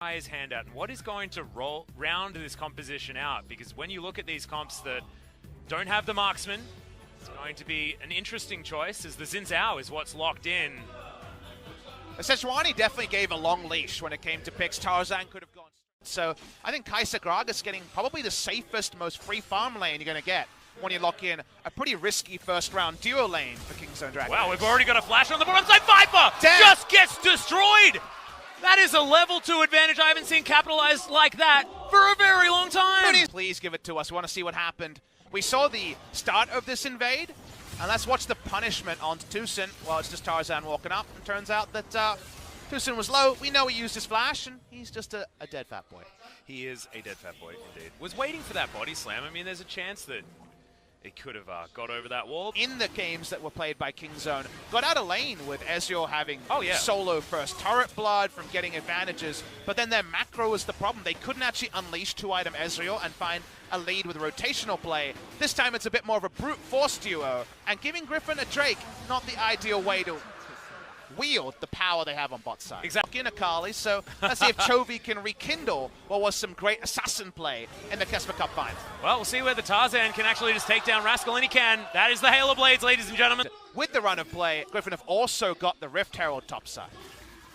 his hand out, and what is going to round this composition out? Because when you look at these comps that don't have the marksman, it's going to be an interesting choice, as the Xin Zhao is what's locked in. Sejuani definitely gave a long leash when it came to picks. Tarzan could have gone. So I think Kai'Sa Gragas getting probably the safest, most free farm lane you're going to get when you lock in a pretty risky first round duo lane for Kingzone Dragon. Wow, we've already got a flash on the bottom side. Viper just gets destroyed. That is a level 2 advantage. I haven't seen capitalized like that for a very long time. Please give it to us. We want to see what happened. We saw the start of this invade, and let's watch the punishment on Tucson. Well, it's just Tarzan walking up, and turns out that Tucson was low. We know he used his flash, and he's just a dead fat boy. He is a dead fat boy, indeed. Was waiting for that body slam. I mean, there's a chance that it could have got over that wall. In the games that were played by Kingzone, got out of lane with Ezreal having solo first turret blood from getting advantages, but then their macro was the problem. They couldn't actually unleash 2-item Ezreal and find a lead with rotational play. This time it's a bit more of a brute force duo, and giving Griffin a Drake, not the ideal way to wield the power they have on bot side. Exactly. In Akali, so let's see if Chovy can rekindle what was some great assassin play in the Kesper Cup final. Well, we'll see whether Tarzan can actually just take down Rascal, and he can. That is the Halo Blades, ladies and gentlemen. With the run of play, Griffin have also got the Rift Herald top side.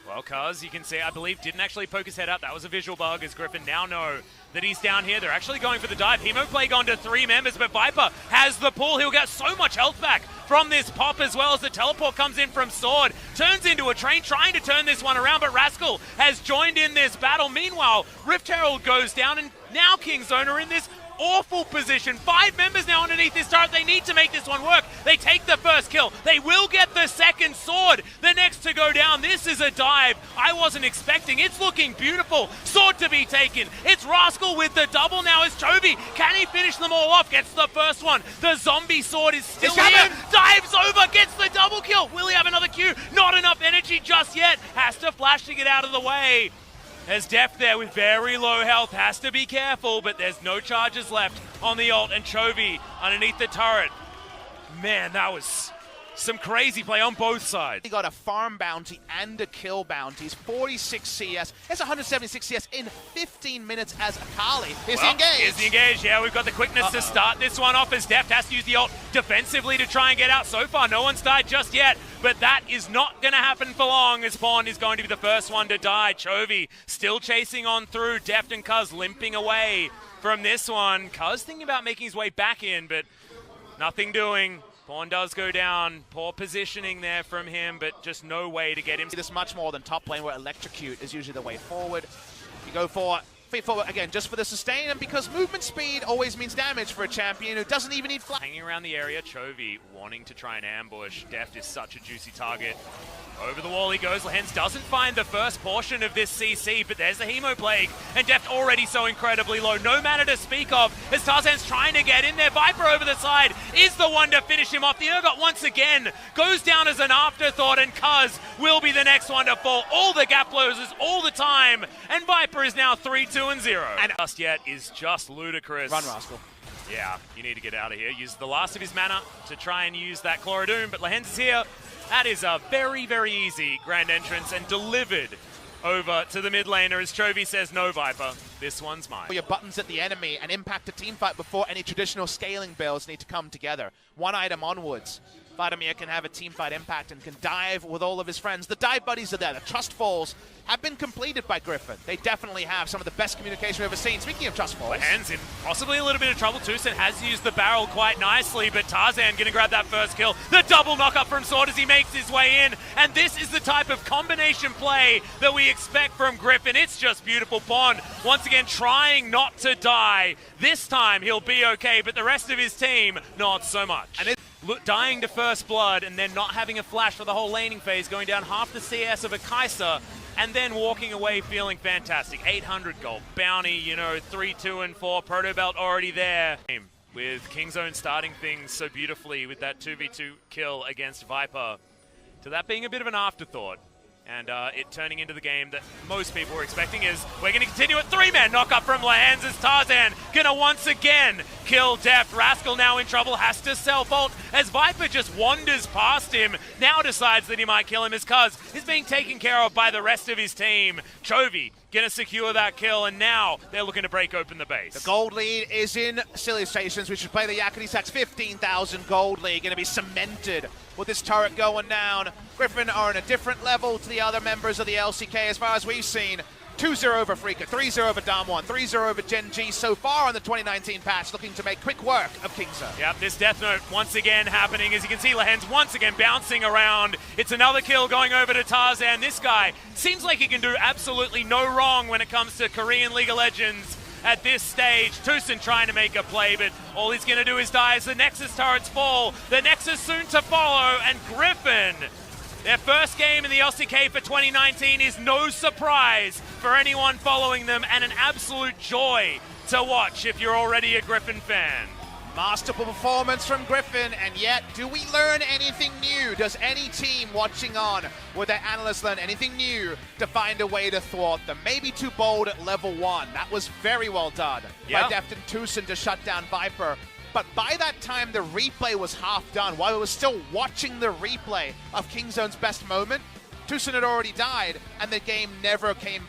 Well, Cuz, you can see, I believe, didn't actually poke his head out. That was a visual bug, as Griffin now know that he's down here. They're actually going for the dive. Hemo play gone to 3 members, but Viper has the pull. He'll get so much health back from this pop, as well as the teleport comes in from Sword. Turns into a train, trying to turn this one around, but Rascal has joined in this battle. Meanwhile, Rift Herald goes down, and now Kingzone are in this awful position. 5 members now underneath this turret. They need to make this one work. They take the first kill. They will get the second. Sword, the next to go down. This is a dive I wasn't expecting. It's looking beautiful. Sword to be taken. It's Rascal with the double now. Is Chovy. Can he finish them all off? Gets the first one. The zombie Sword is still here. Dives over. Gets the double kill. Will he have another Q? Not enough energy just yet. Has to flash to get out of the way. There's Deft there with very low health, has to be careful, but there's no charges left on the ult, and Chovy underneath the turret. Man, that was some crazy play on both sides. He got a farm bounty and a kill bounty. He's 46 CS. That's 176 CS in 15 minutes as Akali is engaged. Is engaged, yeah. We've got the quickness to start this one off, as Deft has to use the ult defensively to try and get out. So far, no one's died just yet, but that is not going to happen for long, as Pawn is going to be the first one to die. Chovy still chasing on through. Deft and Cuz limping away from this one. Cuz thinking about making his way back in, but nothing doing. Pawn does go down. Poor positioning there from him, but just no way to get him. This much more than top lane, where electrocute is usually the way forward. You go for feet forward again, just for the sustain, and because movement speed always means damage for a champion who doesn't even need flash. Hanging around the area, Chovy wanting to try and ambush. Deft is such a juicy target. Over the wall he goes. Lehens doesn't find the first portion of this CC, but there's the Hemo Plague, and Deft already so incredibly low. No mana to speak of, as Tarzan's trying to get in there. Viper over the side is the one to finish him off. The Urgot once again goes down as an afterthought, and Cuz will be the next one to fall. All the gap closes all the time, and Viper is now 3-2-0. And just yet is just ludicrous. Run, Rascal. Yeah, you need to get out of here. Use the last of his mana to try and use that Chlorodoom, but Lehens is here. That is a very, very easy grand entrance, and delivered over to the mid laner as Chovy says, no, Viper, this one's mine. Your buttons at the enemy and impact a team fight before any traditional scaling builds need to come together. 1 item onwards. Vladimir can have a team fight impact and can dive with all of his friends. The dive buddies are there. The trust falls have been completed by Griffin. They definitely have some of the best communication we've ever seen. Speaking of trust falls. Hands in possibly a little bit of trouble. Tucson has used the barrel quite nicely, but Tarzan going to grab that first kill. The double knock-up from Sword as he makes his way in. And this is the type of combination play that we expect from Griffin. It's just beautiful. Pond once again trying not to die. This time he'll be okay, but the rest of his team, not so much. And dying to first blood and then not having a flash for the whole laning phase, going down half the CS of a Kai'Sa, and then walking away feeling fantastic. 800 gold bounty, you know, 3-2-4, proto belt already there. With Kingzone starting things so beautifully with that 2v2 kill against Viper, to that being a bit of an afterthought. And it turning into the game that most people were expecting is we're going to continue at 3-man knock-up from Lehens as Tarzan going to once again kill Deft. Rascal now in trouble, has to self-ult as Viper just wanders past him. Now decides that he might kill him as Cuz is being taken care of by the rest of his team. Chovy going to secure that kill, and now they're looking to break open the base. The gold lead is in Silly Stations. We should play the Yakety Sax 15,000 gold lead. Going to be cemented with this turret going down. Griffin are on a different level to the other members of the LCK as far as we've seen. 2-0 over Freaka, 3-0 over Damwon, 3-0 over Gen G so far on the 2019 patch, looking to make quick work of KingZone. Yep, this Death Note once again happening. As you can see, Lehen's once again bouncing around. It's another kill going over to Tarzan. This guy seems like he can do absolutely no wrong when it comes to Korean League of Legends at this stage. Tucson trying to make a play, but all he's going to do is die as the Nexus turrets fall. The Nexus soon to follow, and Griffin, their first game in the LCK for 2019 is no surprise for anyone following them, and an absolute joy to watch if you're already a Griffin fan. Masterful performance from Griffin, and yet, do we learn anything new? Does any team watching on with their analysts learn anything new to find a way to thwart them? Maybe too bold at level 1. That was very well done by Deft and Tucson to shut down Viper. But by that time, the replay was half done. While we were still watching the replay of KingZone's best moment, Tucson had already died, and the game never came back.